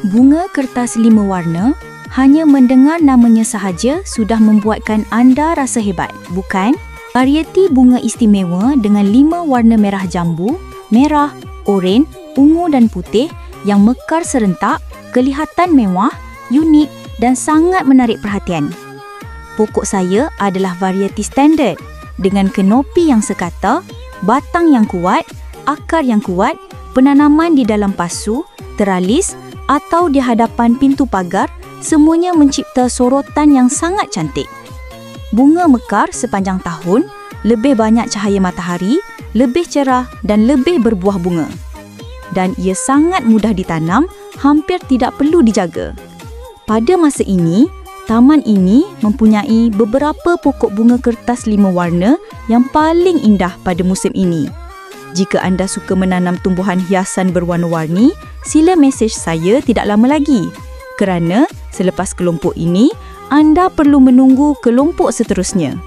Bunga kertas 5 warna, hanya mendengar namanya sahaja sudah membuatkan anda rasa hebat, bukan? Varieti bunga istimewa dengan 5 warna merah jambu, merah, oranye, ungu dan putih yang mekar serentak, kelihatan mewah, unik dan sangat menarik perhatian. Pokok saya adalah varieti standard dengan kenopi yang sekata, batang yang kuat, akar yang kuat, penanaman di dalam pasu, teralis atau di hadapan pintu pagar, semuanya mencipta sorotan yang sangat cantik. Bunga mekar sepanjang tahun, lebih banyak cahaya matahari, lebih cerah dan lebih berbuah bunga. Dan ia sangat mudah ditanam, hampir tidak perlu dijaga. Pada masa ini, taman ini mempunyai beberapa pokok bunga kertas 5 warna yang paling indah pada musim ini. Jika anda suka menanam tumbuhan hiasan berwarna-warni, sila mesej saya tidak lama lagi. Kerana selepas kelompok ini, anda perlu menunggu kelompok seterusnya.